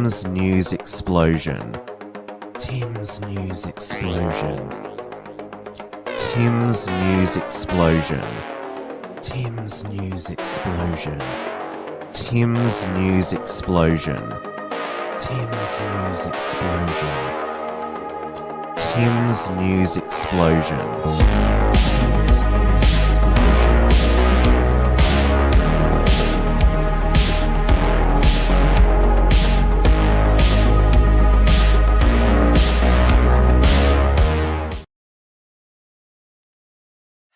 Tim's News Explosion. Tim's News Explosion. Tim's News Explosion. Tim's News Explosion. Tim's News Explosion. Tim's News Explosion. Tim's News Explosion. Tim's News Explosion.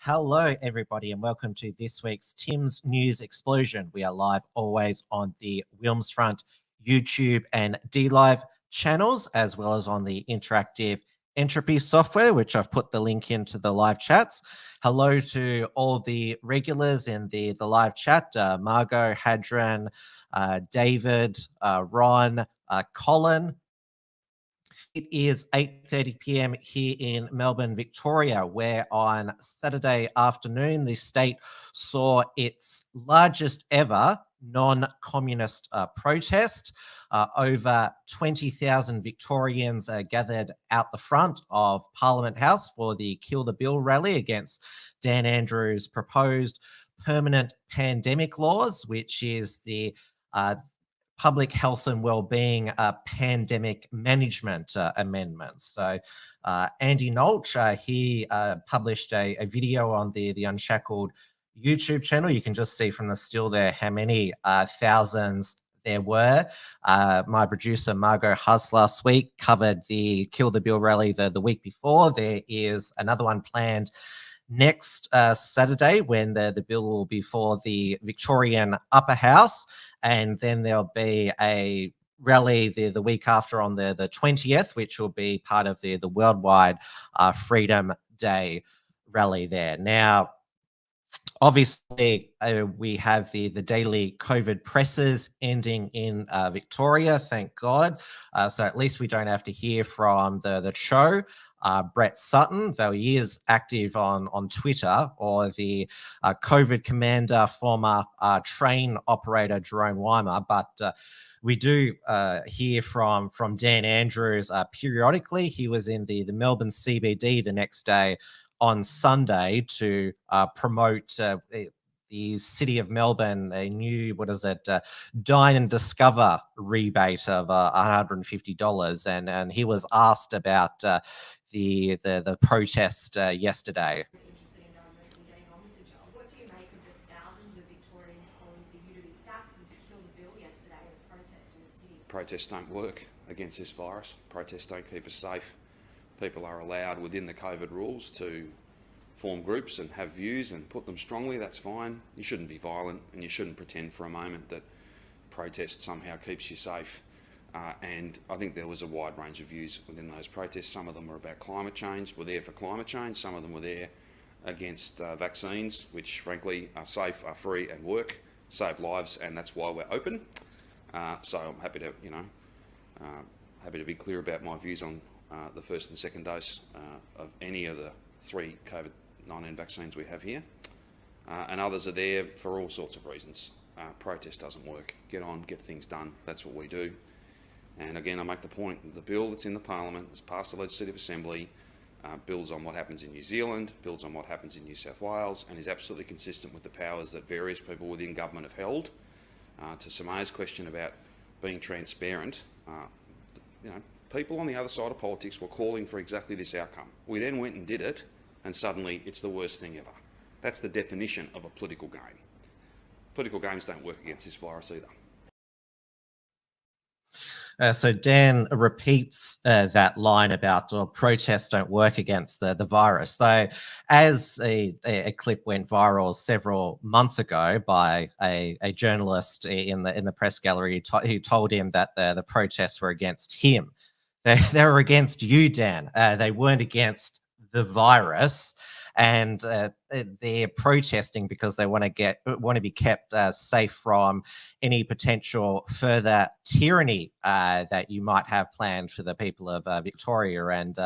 Hello, everybody, and welcome to this week's Tim's News Explosion. We are live always on the Wilmsfront YouTube and DLive channels, as well as on the interactive entropy software, which I've put the link into the live chats. Hello to all the regulars in the live chat, Margot, Hadron, David, Ron, Colin. It is 8:30 p.m. here in Melbourne, Victoria, where on Saturday afternoon, the state saw its largest ever non-communist protest. Over 20,000 Victorians gathered out the front of Parliament House for the Kill the Bill rally against Dan Andrews' proposed permanent pandemic laws, which is the Public Health and Wellbeing Pandemic Management Amendments. So Andy Nolch, he published a video on the Unshackled YouTube channel. You can just see from the still there how many thousands there were. My producer, Margot Huss, last week covered the Kill the Bill rally the week before. There is another one planned next Saturday when the bill will be for the Victorian Upper House, and then there'll be a rally the week after on the 20th, which will be part of the Worldwide Freedom Day rally there. Now, obviously, we have the daily COVID presses ending in Victoria, thank God. So at least we don't have to hear from the show, Brett Sutton, though he is active on Twitter, or the COVID commander, former train operator Jerome Weimer. But we do hear from Dan Andrews periodically. He was in the Melbourne CBD the next day on Sunday to promote the City of Melbourne a new, Dine and Discover rebate of $150, and he was asked about the protest yesterday. What do you make of the thousands of Victorians calling for you to be sacked and to kill the bill yesterday at a protest in the city? Protests don't work against this virus. Protests don't keep us safe. People are allowed within the COVID rules to form groups and have views and put them strongly. That's fine. You shouldn't be violent, and you shouldn't pretend for a moment that protest somehow keeps you safe. And I think there was a wide range of views within those protests. Some of them were about climate change, were there for climate change. Some of them were there against vaccines, which frankly are safe, are free and work, save lives, and that's why we're open. So I'm happy to, happy to be clear about my views on the first and second dose of any of the 3 COVID-19 vaccines we have here. And others are there for all sorts of reasons. Protest doesn't work. Get on, get things done. That's what we do. And again, I make the point, the bill that's in the Parliament, was passed the Legislative Assembly, builds on what happens in New Zealand, builds on what happens in New South Wales, and is absolutely consistent with the powers that various people within government have held. To Samaya's question about being transparent, people on the other side of politics were calling for exactly this outcome. We then went and did it, and suddenly it's the worst thing ever. That's the definition of a political game. Political games don't work against this virus either. So Dan repeats that line about protests don't work against the virus. Though, as a clip went viral several months ago by a journalist in the press gallery who told him that the protests were against him. They were against you, Dan. They weren't against the virus, and they're protesting because they want to be kept safe from any potential further tyranny that you might have planned for the people of Victoria. And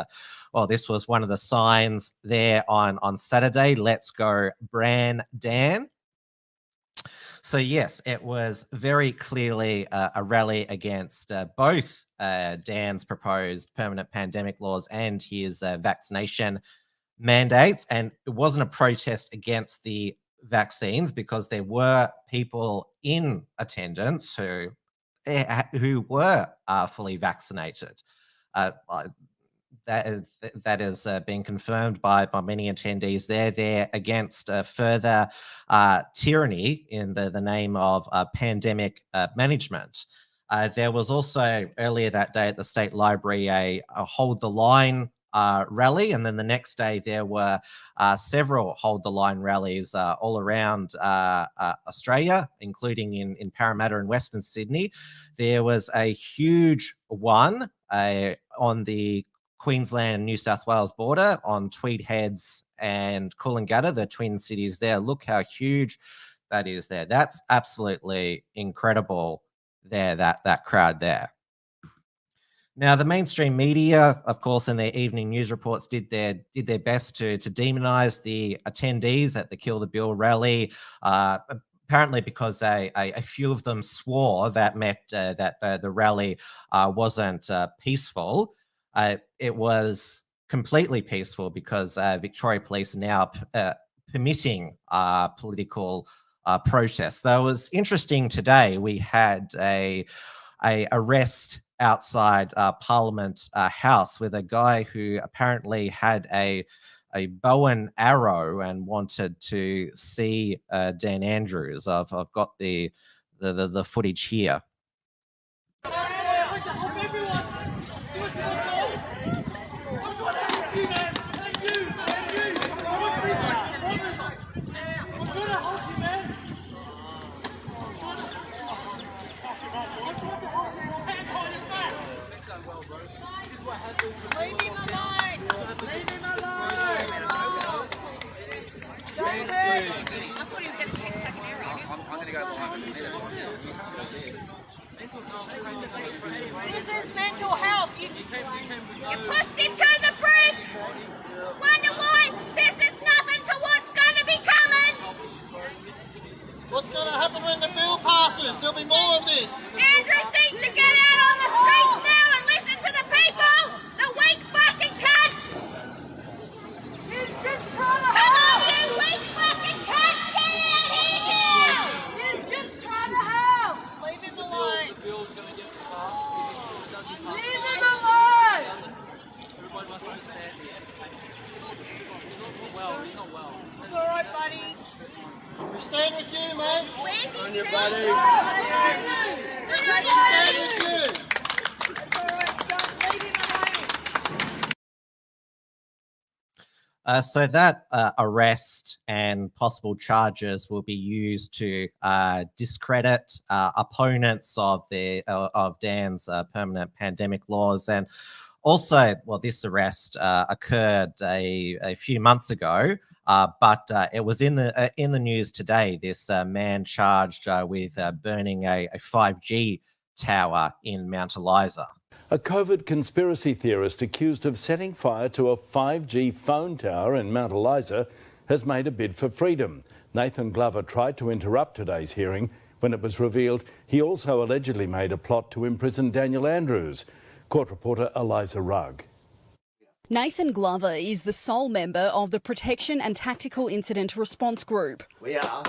well, this was one of the signs there on Saturday. Let's go, Bran Dan. So yes, it was very clearly a rally against both Dan's proposed permanent pandemic laws and his vaccination mandates. And it wasn't a protest against the vaccines, because there were people in attendance who were fully vaccinated. That is being confirmed by many attendees. They're there against further tyranny in the name of pandemic management. There was also earlier that day at the State Library a Hold the Line rally, and then the next day there were several Hold the Line rallies all around Australia, including in Parramatta and Western Sydney. There was a huge one on the Queensland and New South Wales border on Tweed Heads and Coolangatta, the twin cities there. Look how huge that is there. That's absolutely incredible there, that crowd there. Now, the mainstream media, of course, in their evening news reports did their best to demonize the attendees at the Kill the Bill rally, apparently because a few of them swore that the rally wasn't peaceful. It was completely peaceful, because Victoria Police are now permitting political protests. Though it was interesting today, we had a arrest outside Parliament House with a guy who apparently had a bow and arrow and wanted to see Dan Andrews. I've got the footage here. Leave him alone! Leave him alone! Don't hurt him! I thought he was going to shoot like an arrow. I'm going to go live. This is mental health. You pushed him to the brink! Wonder why? This is nothing to what's going to be coming! What's going to happen when the bill passes? There'll be more of this. Andrews needs to get out on the streets now and listen to the people! The weak fucking cunts! He's just trying to help! Come on, you weak fucking cunts! Get out here now! He's just trying to help! Leave him alone! The bill's going to get passed. Leave him alone! Everybody must understand here. He's not well. It's alright, buddy. We stand with you, mate. Where's his On your feet? buddy. We Stand with you. It's alright, don't leave him alone. So that arrest and possible charges will be used to discredit opponents of Dan's permanent pandemic laws. And also, well, this arrest occurred a few months ago, but it was in the news today. This man charged with burning a 5G tower in Mount Eliza. A COVID conspiracy theorist accused of setting fire to a 5G phone tower in Mount Eliza has made a bid for freedom. Nathan Glover tried to interrupt today's hearing when it was revealed he also allegedly made a plot to imprison Daniel Andrews. Court reporter Eliza Rugg. Nathan Glover is the sole member of the Protection and Tactical Incident Response Group. We are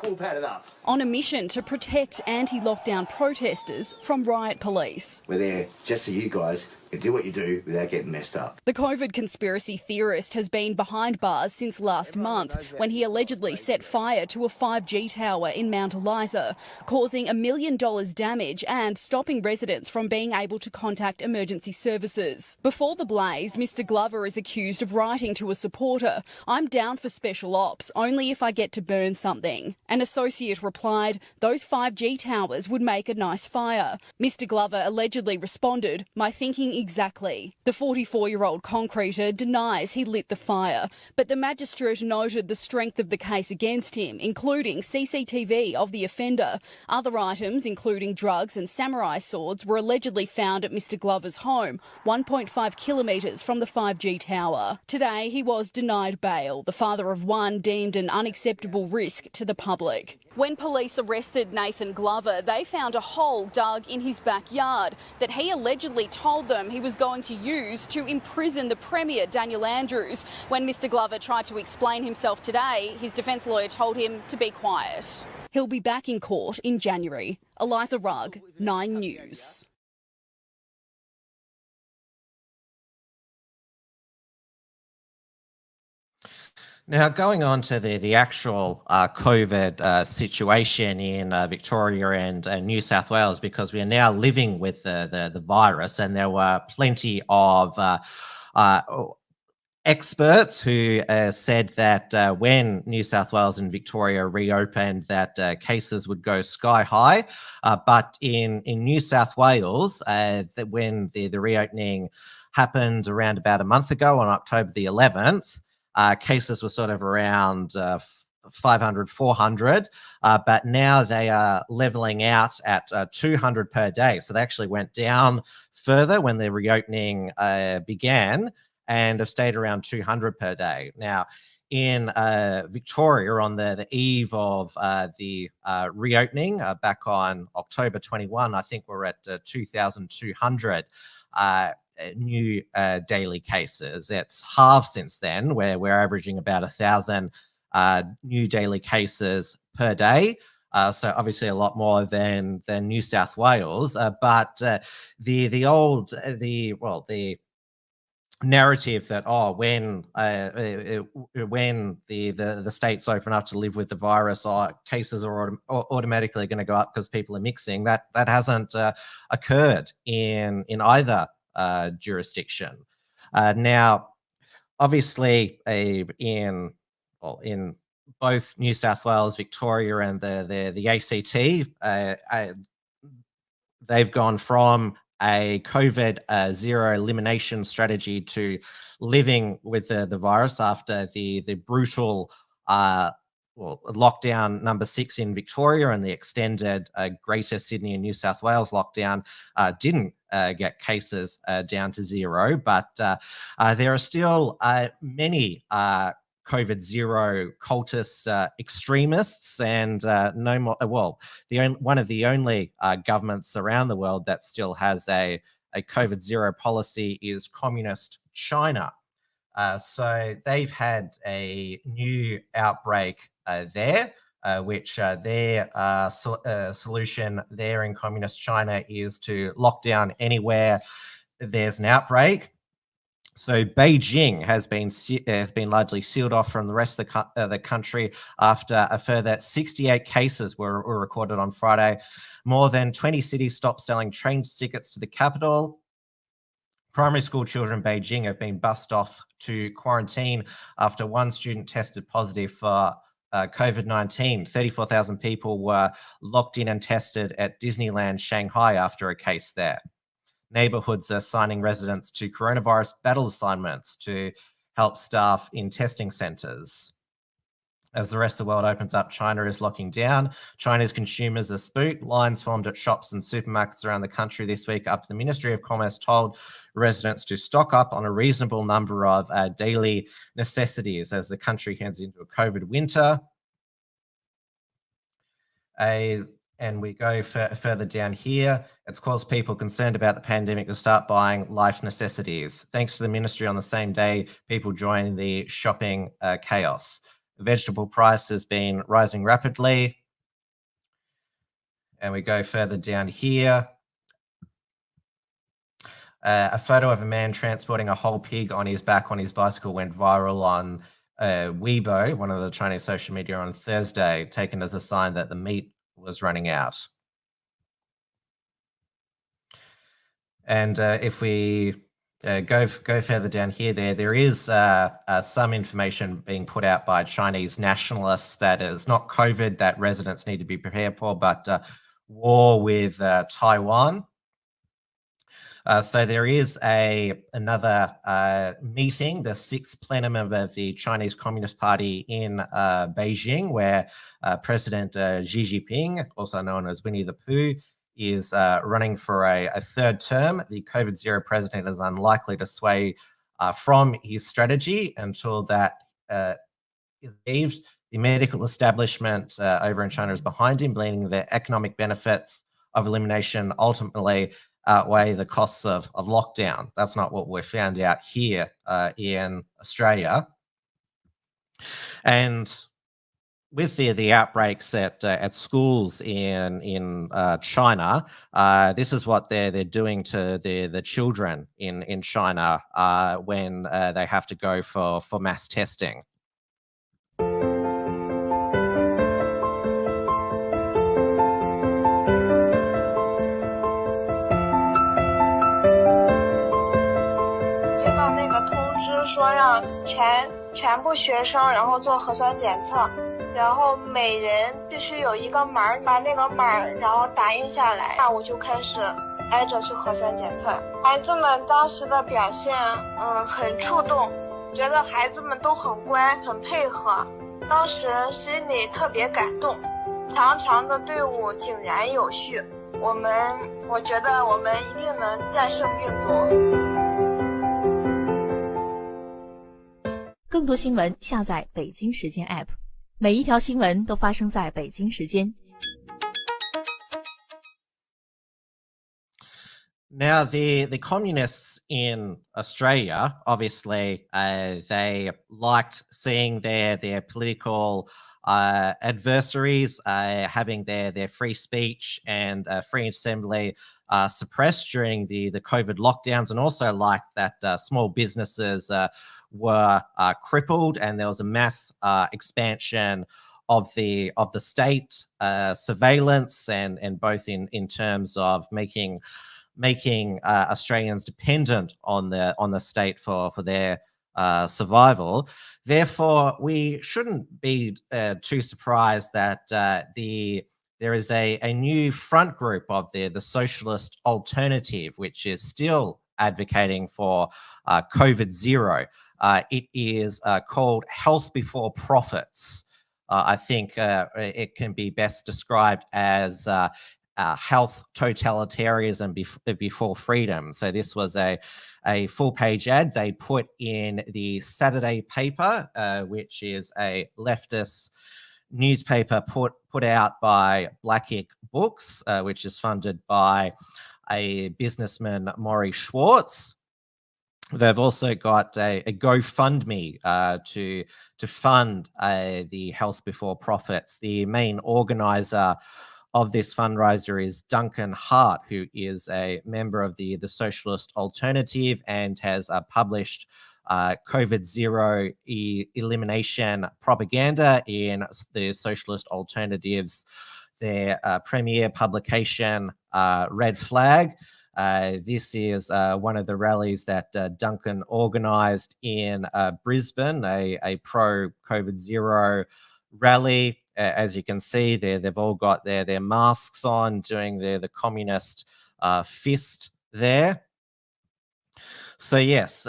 all padded up. On a mission to protect anti-lockdown protesters from riot police. We're there just so you guys can do what you do without getting messed up. The COVID conspiracy theorist has been behind bars since last month when he allegedly set fire to a 5G tower in Mount Eliza, causing $1 million damage and stopping residents from being able to contact emergency services. Before the blaze, Mr Glover is accused of writing to a supporter, "I'm down for special ops, only if I get to burn something." An associate replied, "Those 5G towers would make a nice fire." Mr Glover allegedly responded, "My thinking Exactly. The 44-year-old concreter denies he lit the fire, but the magistrate noted the strength of the case against him, including CCTV of the offender. Other items, including drugs and samurai swords, were allegedly found at Mr Glover's home, 1.5 kilometres from the 5G tower. Today, he was denied bail, the father of one deemed an unacceptable risk to the public. When police arrested Nathan Glover, they found a hole dug in his backyard that he allegedly told them he was going to use to imprison the Premier, Daniel Andrews. When Mr Glover tried to explain himself today, his defence lawyer told him to be quiet. He'll be back in court in January. Eliza Rugg, 9 News. Now, going on to the actual COVID situation in Victoria and New South Wales, because we are now living with the virus, and there were plenty of experts who said that when New South Wales and Victoria reopened, that cases would go sky high. But in New South Wales, when the reopening happened around about a month ago on October the 11th, cases were sort of around 500, 400, but now they are leveling out at 200 per day. So they actually went down further when the reopening began and have stayed around 200 per day. Now, in Victoria, on the eve of the reopening back on October 21, I think we're at 2,200 new daily cases. It's halved since then, where we're averaging about 1,000 new daily cases per day. So obviously a lot more than New South Wales. But the narrative that when the states open up to live with the virus, cases are automatically going to go up because people are mixing, that hasn't occurred in either jurisdiction. Now, obviously, in both New South Wales, Victoria, and the ACT, they've gone from a COVID zero elimination strategy to living with the virus after the brutal lockdown number 6 in Victoria, and the extended Greater Sydney and New South Wales lockdown didn't get cases down to zero. But there are still many COVID zero cultists, extremists, and no more. Well, one of the only governments around the world that still has a COVID zero policy is Communist China. So they've had a new outbreak there, which their solution there in Communist China is to lock down anywhere there's an outbreak. So Beijing has been largely sealed off from the rest of the country after a further 68 cases were recorded on Friday. More than 20 cities stopped selling train tickets to the capital. Primary school children in Beijing have been bussed off to quarantine after one student tested positive for COVID-19. 34,000 people were locked in and tested at Disneyland Shanghai after a case there. Neighbourhoods are signing residents to coronavirus battle assignments to help staff in testing centres. As the rest of the world opens up, China is locking down. China's consumers are spooked. Lines formed at shops and supermarkets around the country this week after the Ministry of Commerce told residents to stock up on a reasonable number of daily necessities as the country heads into a COVID winter. And we go further down here. It's caused people concerned about the pandemic to start buying life necessities. Thanks to the ministry, on the same day, people join the shopping chaos. Vegetable price has been rising rapidly. And we go further down here. A photo of a man transporting a whole pig on his back on his bicycle went viral on Weibo, one of the Chinese social media, on Thursday, taken as a sign that the meat was running out. And if we go further down here, there is some information being put out by Chinese nationalists that is not COVID that residents need to be prepared for, but war with Taiwan. So there is another meeting, the 6th plenum of the Chinese Communist Party in Beijing, where President Xi Jinping, also known as Winnie the Pooh, is running for a 3rd term. The COVID-0 president is unlikely to sway from his strategy until that is achieved. The medical establishment over in China is behind him, believing the economic benefits of elimination ultimately outweigh the costs of lockdown. That's not what we found out here in Australia. And with the outbreaks at schools in China, this is what they're doing to the children in China when they have to go for mass testing.说让全部学生然后做核酸检测，然后每人必须有一个码，把那个码然后打印下来，下午就开始挨着去核酸检测。孩子们当时的表现很触动，觉得孩子们都很乖很配合，当时心里特别感动。长长的队伍井然有序，我觉得我们一定能战胜病毒。更多新闻下载北京时间 App， 每一条新闻都发生在北京时间。Now, the communists in Australia, obviously, they liked seeing their political adversaries having their free speech and free assembly suppressed during the COVID lockdowns, and also liked that small businesses were crippled, and there was a mass expansion of the state surveillance, and both in terms of making Australians dependent on the state for their survival. Therefore, we shouldn't be too surprised that there is a new front group of the Socialist Alternative, which is still advocating for COVID-0. It is called Health Before Profits. I think it can be best described as health totalitarianism before freedom. So this was a full-page ad they put in the Saturday paper, which is a leftist newspaper put out by Black Ink Books, which is funded by a businessman, Maury Schwartz. They've also got a GoFundMe to fund the Health Before Profits. The main organizer of this fundraiser is Duncan Hart, who is a member of the Socialist Alternative and has published COVID-0 elimination propaganda in the Socialist Alternatives, their premier publication, Red Flag. This is one of the rallies that Duncan organised in Brisbane, a pro-COVID-0 rally. As you can see, they've all got their masks on, doing the communist fist there. So yes,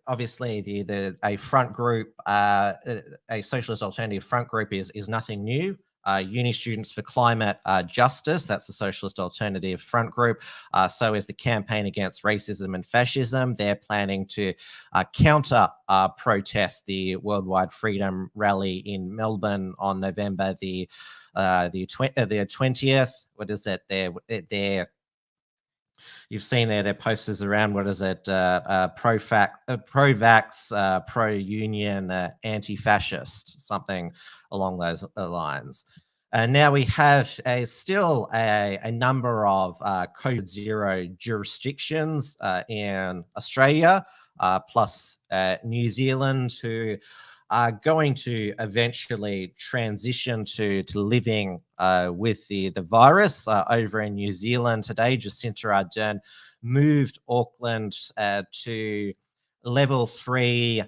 obviously a front group, a Socialist Alternative front group is nothing new. Uni Students for Climate Justice, that's the Socialist Alternative front group. So is the Campaign Against Racism and Fascism. They're planning to counter protest the Worldwide Freedom Rally in Melbourne on November the 20th. What is it? They're you've seen their posters around. What is it? Pro-vax, pro-union, anti-fascist, something along those lines. Now we have still a number of COVID-0 jurisdictions in Australia, plus New Zealand, who are going to eventually transition to living with the virus. Over in New Zealand today, Jacinda Ardern moved Auckland to level 3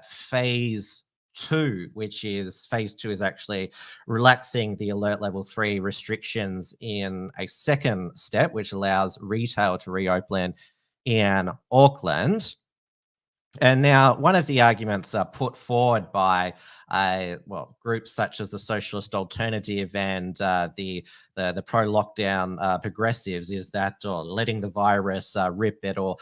phase 2, which is phase 2 is actually relaxing the alert level 3 restrictions in a second step, which allows retail to reopen in Auckland. And now one of the arguments put forward by groups such as the Socialist Alternative and the pro-lockdown progressives is that letting the virus rip, it'll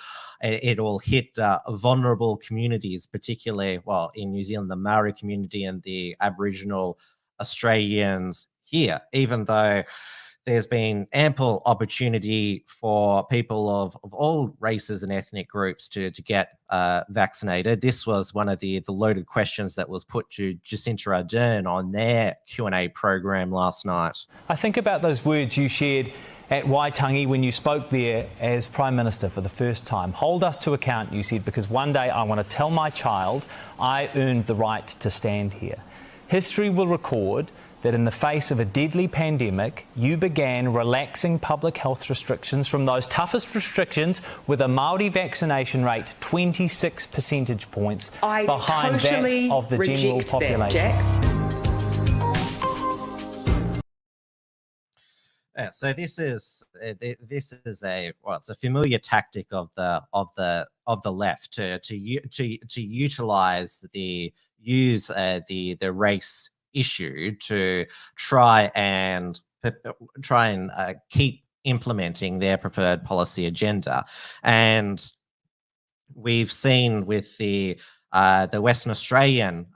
hit vulnerable communities, particularly, well, in New Zealand, the Maori community and the Aboriginal Australians here, even though there's been ample opportunity for people of all races and ethnic groups to get vaccinated. This was one of the loaded questions that was put to Jacinta Ardern on their Q&A program last night. I think about those words you shared at Waitangi when you spoke there as Prime Minister for the first time. Hold us to account, you said, because one day I want to tell my child I earned the right to stand here. History will record that in the face of a deadly pandemic, you began relaxing public health restrictions from those toughest restrictions with a Māori vaccination rate 26 percentage points behind that of the general population. So this is it's a familiar tactic of the left to utilize the race issue to try and keep implementing their preferred policy agenda. And we've seen with the Western Australian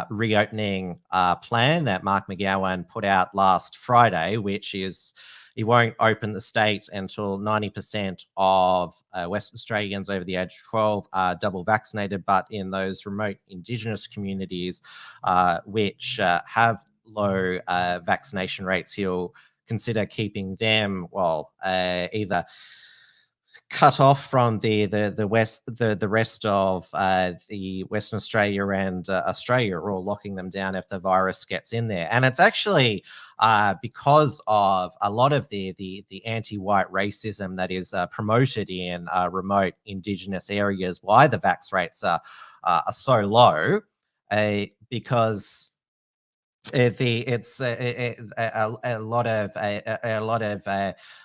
reopening plan that Mark McGowan put out last Friday, which is he won't open the state until 90% of Western Australians over the age of 12 are double vaccinated, but in those remote Indigenous communities which have low vaccination rates, he'll consider keeping them, either cut off from the rest of the Western Australia and Australia, or locking them down if the virus gets in there. And it's actually because of a lot of the anti-white racism that is promoted in remote Indigenous areas, why the vax rates are so low, because it's a lot of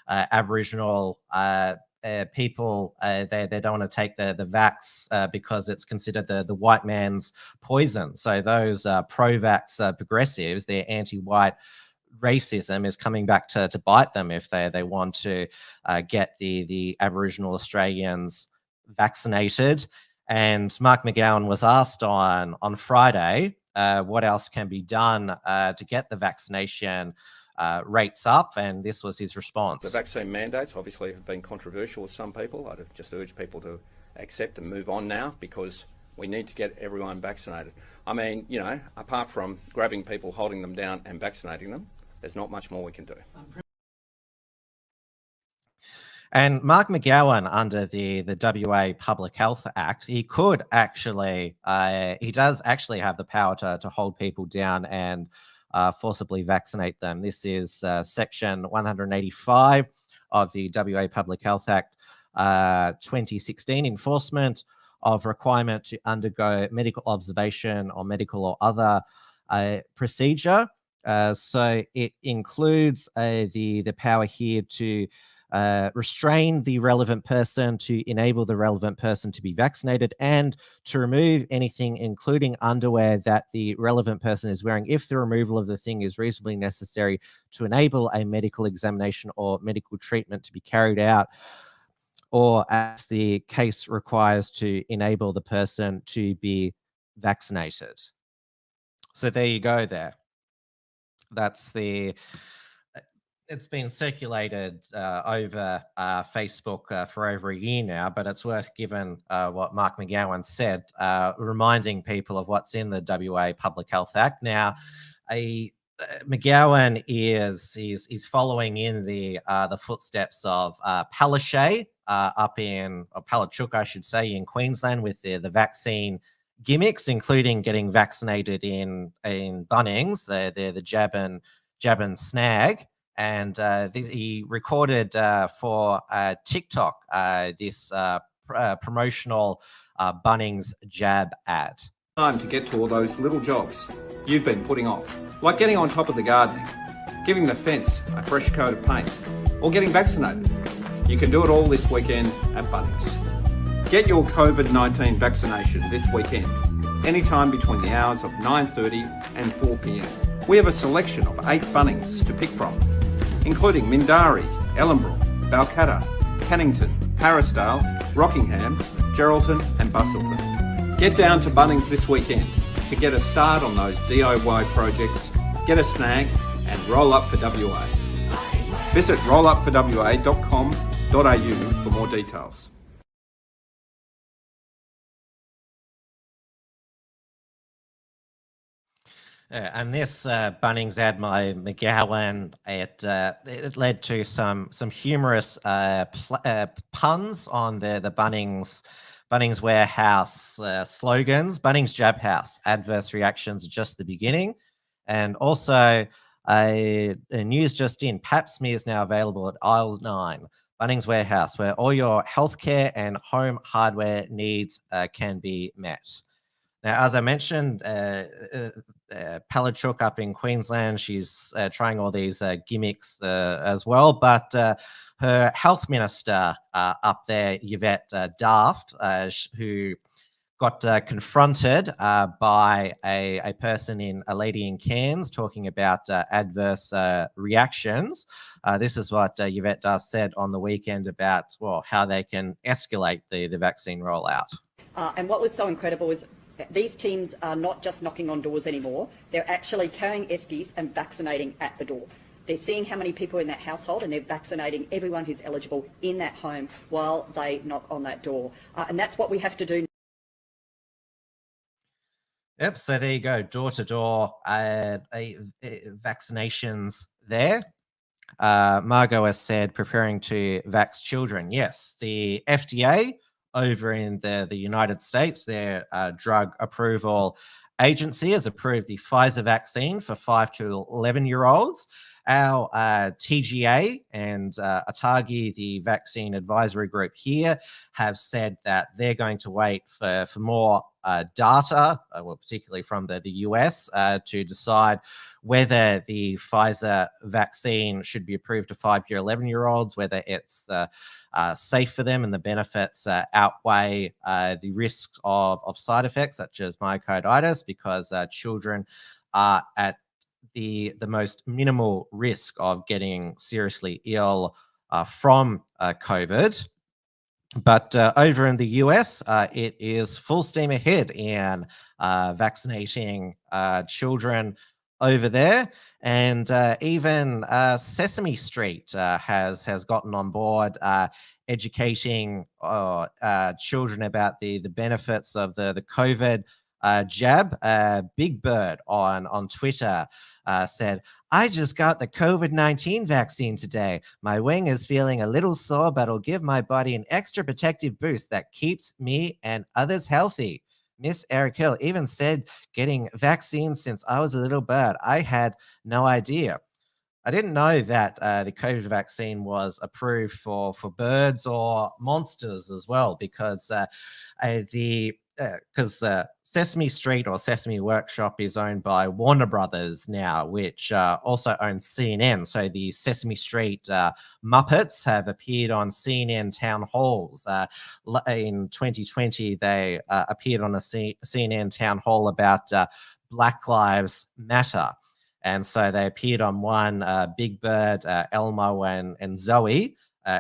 Aboriginal people, they don't want to take the vax because it's considered the white man's poison. So those pro-vax progressives, their anti-white racism is coming back to bite them if they want to get the Aboriginal Australians vaccinated. And Mark McGowan was asked on Friday what else can be done to get the vaccination rates up, and this was his response. The vaccine mandates obviously have been controversial with some people. I'd just urge people to accept and move on now, because we need to get everyone vaccinated. I mean, you know, apart from grabbing people, holding them down and vaccinating them, there's not much more we can do. And Mark McGowan, under the WA Public Health Act, he could actually, he does actually have the power to hold people down and forcibly vaccinate them. This is section 185 of the WA Public Health Act 2016, enforcement of requirement to undergo medical observation or medical or other procedure. So it includes the power here to restrain the relevant person, to enable the relevant person to be vaccinated, and to remove anything, including underwear, that the relevant person is wearing, if the removal of the thing is reasonably necessary to enable a medical examination or medical treatment to be carried out, or as the case requires, to enable the person to be vaccinated. So there you go there. That's the... It's been circulated over Facebook for over a year now, but it's worth, given what Mark McGowan said, reminding people of what's in the WA Public Health Act. Now, McGowan is following in the footsteps of Palaszczuk up in, or Palaszczuk, I should say, in Queensland, with the vaccine gimmicks, including getting vaccinated in Bunnings, the jab and snag. And he recorded for TikTok this promotional Bunnings jab ad. Time to get to all those little jobs you've been putting off, like getting on top of the gardening, giving the fence a fresh coat of paint, or getting vaccinated. You can do it all this weekend at Bunnings. Get your COVID-19 vaccination this weekend, anytime between the hours of 9:30 and 4 p.m. We have a selection of 8 Bunnings to pick from, including Mindari, Ellenbrook, Balcatta, Cannington, Harrisdale, Rockingham, Geraldton and Busselton. Get down to Bunnings this weekend to get a start on those DIY projects, get a snag and roll up for WA. Visit rollupforwa.com.au for more details. And this Bunnings ad by McGowan, it led to some humorous puns on the Bunnings warehouse slogans. Bunnings Jab House, adverse reactions are just the beginning. And also a news just in, Pap smear is now available at aisle 9. Bunnings Warehouse, where all your healthcare and home hardware needs can be met. Now, as I mentioned, Palachuk up in Queensland, she's trying all these gimmicks as well, but her health minister up there, Yvette Daft, who got confronted by a lady in Cairns talking about adverse reactions. This is what Yvette Daft said on the weekend about, well, how they can escalate the vaccine rollout. And what was so incredible was these teams are not just knocking on doors anymore. They're actually carrying eskies and vaccinating at the door. They're seeing how many people are in that household and they're vaccinating everyone who's eligible in that home while they knock on that door. And that's what we have to do. Yep, so there you go, door-to-door vaccinations there. Margot has said preparing to vax children. Yes, the FDA over in the United States, their drug approval agency has approved the Pfizer vaccine for 5 to 11-year-olds. Our TGA and ATAGI, the vaccine advisory group here, have said that they're going to wait for more data, well, particularly from the US, to decide whether the Pfizer vaccine should be approved to 5 to 11-year-olds, whether it's safe for them and the benefits outweigh the risk of side effects such as myocarditis, because children are at the most minimal risk of getting seriously ill from COVID. But over in the US, it is full steam ahead in vaccinating children over there. And even Sesame Street has gotten on board educating children about the benefits of the COVID jab. Big Bird on Twitter said, "I just got the COVID-19 vaccine today. My wing is feeling a little sore, but it'll give my body an extra protective boost that keeps me and others healthy." Miss Eric Hill even said, "Getting vaccines since I was a little bird. I had no idea." I didn't know that the COVID vaccine was approved for birds or monsters as well, because Sesame Street or Sesame Workshop is owned by Warner Brothers now, which also owns CNN. So the Sesame Street Muppets have appeared on CNN town halls. In 2020, they appeared on a CNN town hall about Black Lives Matter. And so they appeared on one, Big Bird, Elmo and Zoe.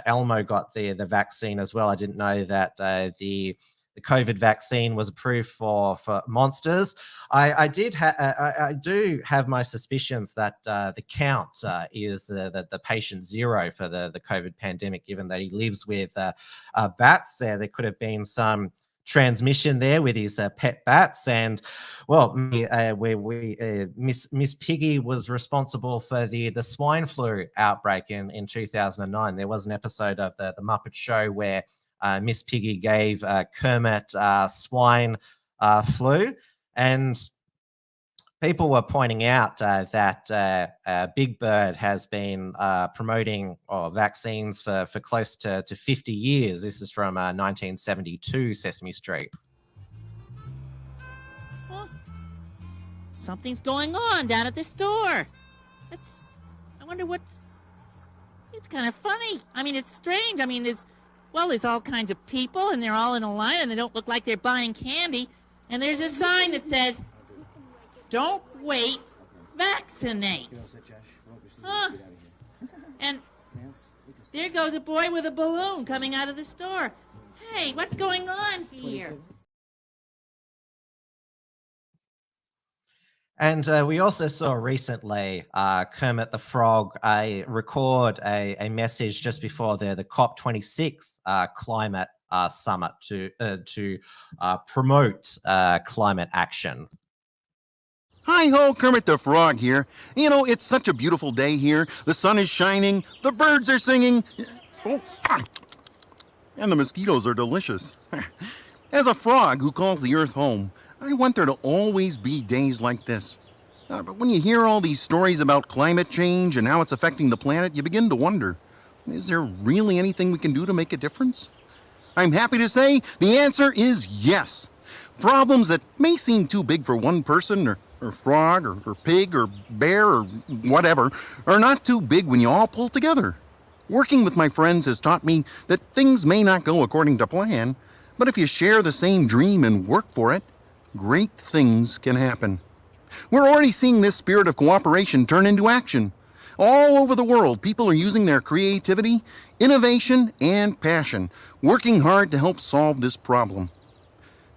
Elmo got the vaccine as well. I didn't know that the COVID vaccine was approved for monsters. I do have my suspicions that the Count is the patient zero for the COVID pandemic, given that he lives with bats. There could have been some transmission there with his pet bats, and well, Miss Piggy was responsible for the swine flu outbreak in 2009. There was an episode of the Muppet Show where Miss Piggy gave Kermit swine flu, and people were pointing out that Big Bird has been promoting vaccines for close to 50 years. This is from 1972 Sesame Street. something's going on down at the store. I wonder it's kind of funny. I mean, it's strange. I mean, there's all kinds of people, and they're all in a line, and they don't look like they're buying candy. And there's a sign that says, "Don't wait, vaccinate." Huh. And there goes a boy with a balloon coming out of the store. Hey, what's going on here? And we also saw recently Kermit the Frog record a message just before the COP26 climate summit to promote climate action. Hi-ho, Kermit the Frog here. You know, it's such a beautiful day here. The sun is shining, the birds are singing, and the mosquitoes are delicious. As a frog who calls the earth home, I want there to always be days like this. But when you hear all these stories about climate change and how it's affecting the planet, you begin to wonder, is there really anything we can do to make a difference? I'm happy to say the answer is yes. Problems that may seem too big for one person or frog or pig or bear or whatever are not too big when you all pull together. Working with my friends has taught me that things may not go according to plan, but if you share the same dream and work for it, great things can happen. We're already seeing this spirit of cooperation turn into action. All over the world, people are using their creativity, innovation, and passion, working hard to help solve this problem.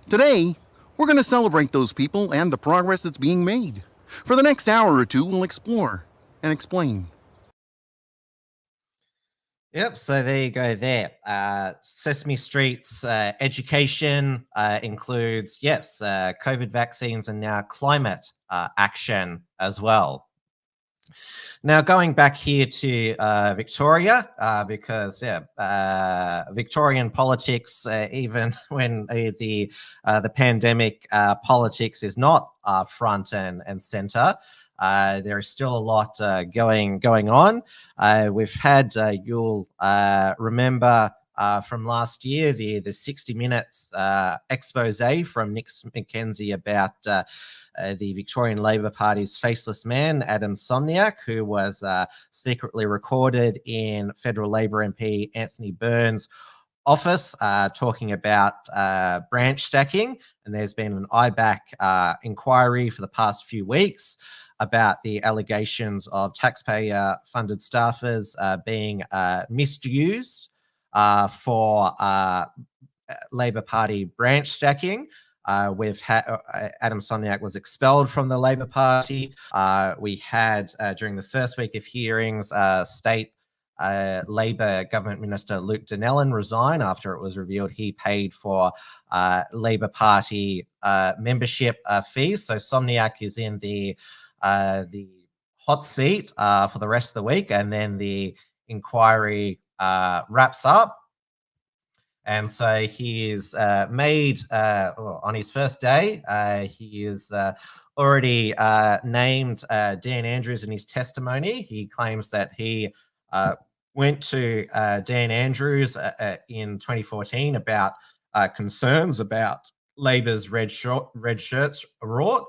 Today, we're going to celebrate those people and the progress that's being made. For the next hour or two, we'll explore and explain. Yep, so there you go there. Sesame Street's education includes, yes, COVID vaccines and now climate action as well. Now, going back here to Victoria, because Victorian politics, even when the pandemic politics is not front and centre, there is still a lot going on. We've had, you'll remember from last year, the 60 Minutes expose from Nick McKenzie about the Victorian Labor Party's faceless man, Adam Somniak, who was secretly recorded in Federal Labor MP Anthony Burns' office talking about branch stacking. And there's been an IBAC inquiry for the past few weeks about the allegations of taxpayer-funded staffers being misused for Labor Party branch stacking. We've had Adam Somniak was expelled from the Labor Party. We had during the first week of hearings, State Labor Government Minister Luke Donnellan resign after it was revealed he paid for Labor Party membership fees. So Somniak is in the hot seat for the rest of the week, and then the inquiry wraps up. And so he is made on his first day. He is already named Dan Andrews in his testimony. He claims that he went to Dan Andrews in 2014 about concerns about Labor's red shirts rort,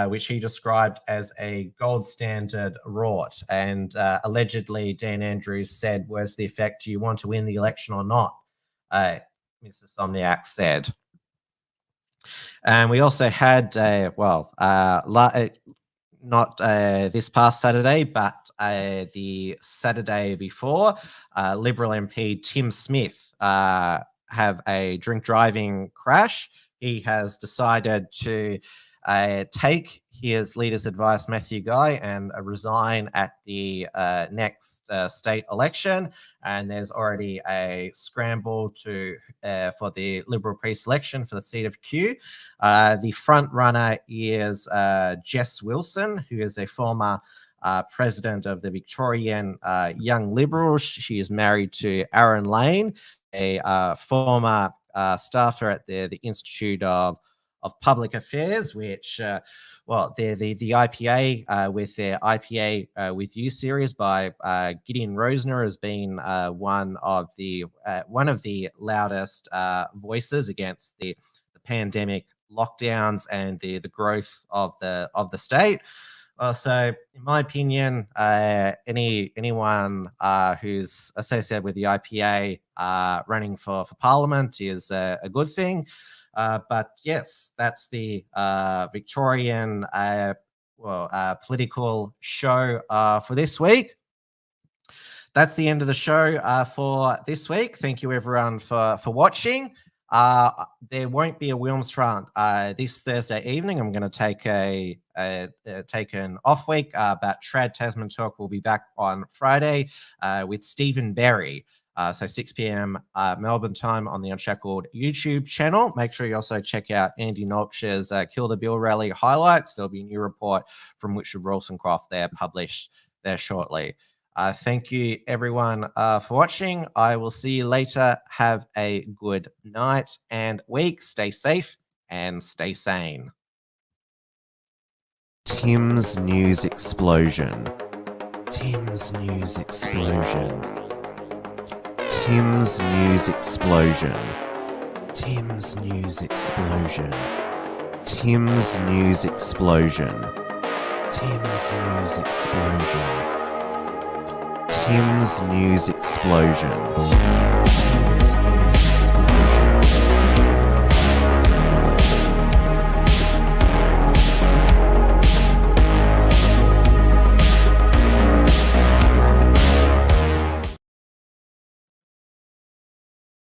which he described as a gold standard rort. And allegedly, Dan Andrews said, "Where's the effect? Do you want to win the election or not?" Mr. Somniak said. And we also had, not this past Saturday, but the Saturday before, Liberal MP Tim Smith have a drink driving crash. He has decided to take his leader's advice, Matthew Guy, and resign at the next state election. And there's already a scramble for the Liberal pre-selection for the seat of Kew. The front runner is Jess Wilson, who is a former president of the Victorian Young Liberals. She is married to Aaron Lane, a former staffer at the Institute of Public Affairs, which, the IPA with their IPA with You series by Gideon Rosner has been one of the loudest voices against the pandemic lockdowns and the growth of the state. So, in my opinion, anyone who's associated with the IPA running for Parliament is a good thing. But yes, that's the Victorian political show for this week. That's the end of the show for this week. Thank you, everyone, for watching. There won't be a Wilmsfront this Thursday evening. I'm going to take an off week, but Trad Tasman Talk will be back on Friday with Stephen Berry. So 6 p.m. Melbourne time on the Unshackled YouTube channel. Make sure you also check out Andy Nolch's Kill the Bill rally highlights. There'll be a new report from Richard Rawsoncroft there published there shortly. Thank you, everyone, for watching. I will see you later. Have a good night and week. Stay safe and stay sane. Tim's News Explosion. Tim's News Explosion. Tim's News Explosion. Tim's News Explosion. Tim's News Explosion. Tim's News Explosion. Tim's News Explosion. Tim's News Explosion.